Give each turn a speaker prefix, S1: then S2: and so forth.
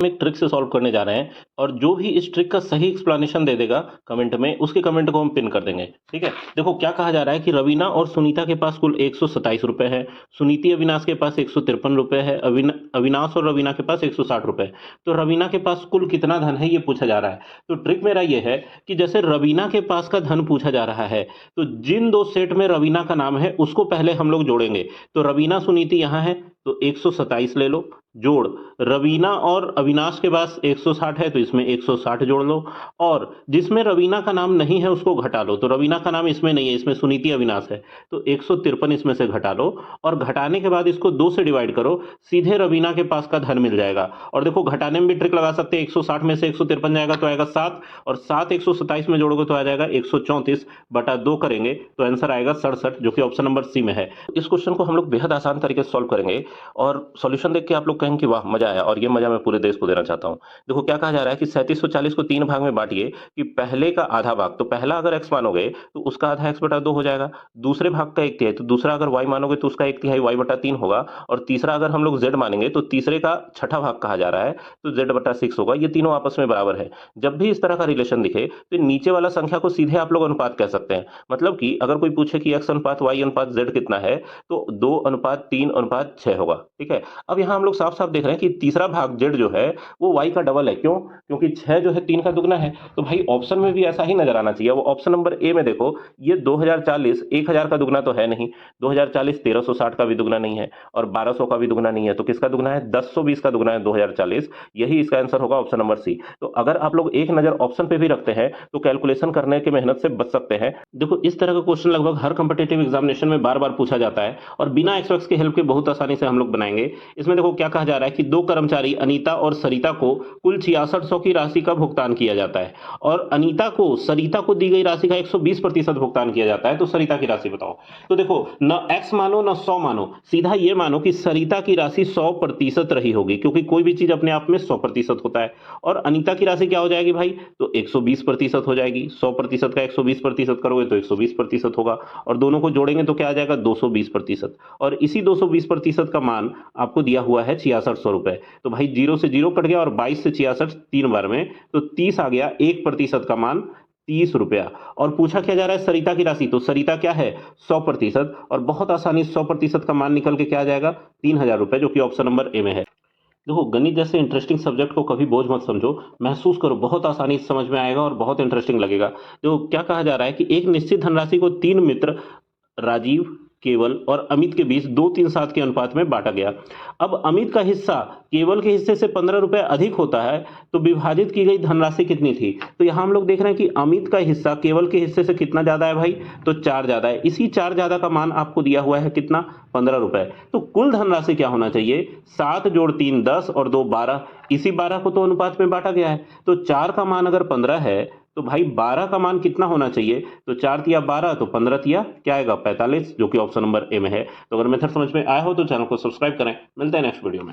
S1: एक ट्रिक से सॉल्व करने जा रहे हैं और जो भी इस ट्रिक का सही एक्सप्लेनेशन दे देगा कमेंट में, उसके कमेंट को हम पिन कर देंगे। ठीक है, देखो क्या कहा जा रहा है कि रवीना और सुनीता के पास कुल 127 रुपए है, सुनीति अविनाश के पास 153 रुपए है, अविनाश और रवीना के पास 160 रुपए है। तो रवीना के पास कुल कितना धन है ये पूछा जा रहा है। तो ट्रिक मेरा ये है कि जैसे रवीना के पास का धन पूछा जा रहा है, तो जिन दो सेट में रवीना का नाम है उसको पहले हम लोग जोड़ेंगे। तो रवीना सुनीति यहाँ है तो 127 ले लो, जोड़ रवीना और अविनाश के पास 160 है तो इसमें 160 जोड़ लो, और जिसमें रवीना का नाम नहीं है उसको घटा लो। तो रवीना का नाम इसमें नहीं है, इसमें सुनीति अविनाश है, तो 153 इसमें से घटा लो और घटाने के बाद इसको 2 से डिवाइड करो, सीधे रवीना के पास का धन मिल जाएगा। और देखो घटाने में भी ट्रिक लगा सकते हैं, 160 में से 153 जाएगा तो आएगा 7, और 7 127 में जोड़ोगे तो आ जाएगा 134 बटा 2 करेंगे तो आंसर आएगा 67, जो कि ऑप्शन नंबर सी में है। इस क्वेश्चन को हम लोग बेहद आसान तरीके से सॉल्व करेंगे और सॉल्यूशन देख के आप लोग कहेंगे कि वाह मजा आया, और ये मजा मैं पूरे देश को देना चाहता हूं। देखो क्या कहा जा रहा है कि 3740 को 3 भाग में बांटिए कि पहले का आधा भाग, तो पहला अगर x मानोगे तो उसका आधा x बटा 2 हो जाएगा, दूसरे भाग का 1/3, तो दूसरा अगर y मानोगे तो उसका 1/3 y बटा 3 होगा, और तीसरा अगर हम लोग z मानेंगे तो तीसरे का छठा भाग कहा जा रहा है तो z बटा 6 होगा। ये तीनों आपस में बराबर है। जब भी इस तरह का रिलेशन दिखे तो नीचे वाला संख्या को सीधे आप लोग अनुपात कह सकते हैं। मतलब कि अगर कोई पूछे कि x अनुपात y अनुपात z कितना है तो 2:3:6 होगा। ठीक है, अब यहाँ हम लोग साफ साफ देख रहे हैं कि तीसरा भाग z जो है वो y का डबल है। क्यों? क्योंकि 6 जो है 3 का दुगना है। तो भाई ऑप्शन में भी ऐसा ही नजर आना चाहिए। वो ऑप्शन नंबर ए में देखो, ये 2040 1000 का दुगना तो है नहीं, 2040 1360 का भी दुगना नहीं है और 1200 का भी दुगना नहीं है, तो किसका दुगना है? 1020 का दुगना है 2040। यही इसका आंसर होगा ऑप्शन नंबर सी। तो अगर आप लोग एक नजर ऑप्शन पे भी रखते हैं तो कैलकुलेशन करने की मेहनत से बच सकते हैं। देखो इस तरह का क्वेश्चन लगभग हर कॉम्पिटिटिव एग्जामिनेशन में बार बार पूछा जाता है और बिना एक्स की हेल्प के बहुत आसानी से हम लोग बनाएंगे। इसमें देखो क्या कहा जा रहा है कि 2 कर्मचारी अनीता और सरिता को कुल 6600 की राशि का भुगतान किया जाता है और अनीता को सरिता को दी गई राशि का 120% भुगतान किया जाता है। तो सरिता की राशि बताओ। तो देखो न x मानो न 100 मानो, सीधा ये मानो कि सरिता की राशि 100% रही होगी, क्योंकि कोई भी चीज अपने आप में 100% होता है। और अनीता की राशि क्या हो जाएगी भाई? तो 120% हो जाएगी। 100% का 120% करोगे तो 120% होगा, और दोनों को जोड़ेंगे तो क्या आ जाएगा? 220%। और इसी 220% का मान आपको दिया हुआ है 6600 रुपए। तो भाई 0 से 0 कट गया और 22 से 66 3 बार में, तो 30 आ गया। 1% का मान 30 रुपया। और पूछा क्या जा रहा है? सरिता की राशि। तो सरिता क्या है? 100%, और बहुत आसानी 100% का मान निकल के क्या आ जाएगा? 3000 रुपए, जो कि ऑप्शन नंबर ए में है। देखो गणित जैसे इंटरेस्टिंग सब्जेक्ट को कभी बोझ मत समझो, महसूस करो, बहुत आसानी से समझ में आएगा और बहुत इंटरेस्टिंग लगेगा। तो क्या कहा जा रहा है कि एक निश्चित धनराशि को 3 मित्र राजीव, केवल और अमित के बीच 2:3:7 के अनुपात में बांटा गया। अब अमित का हिस्सा केवल के हिस्से से 15 रुपए अधिक होता है, तो विभाजित की गई धनराशि कितनी थी? तो यहां हम लोग देख रहे हैं कि अमित का हिस्सा केवल के हिस्से से कितना ज्यादा है भाई? तो 4 ज्यादा है। इसी 4 ज्यादा का मान आपको दिया हुआ है कितना? 15 रुपए। तो कुल धनराशि क्या होना चाहिए? 7 जोड़ 3 10 और 2 12। इसी 12 को तो अनुपात में बांटा गया है। तो 4 का मान अगर 15 है तो भाई 12 का मान कितना होना चाहिए? तो 4 तिया 12, तो 15 तिया क्या आएगा? 45, जो कि ऑप्शन नंबर ए में है। तो अगर मेथड समझ में आया हो तो चैनल को सब्सक्राइब करें। मिलते हैं नेक्स्ट वीडियो में।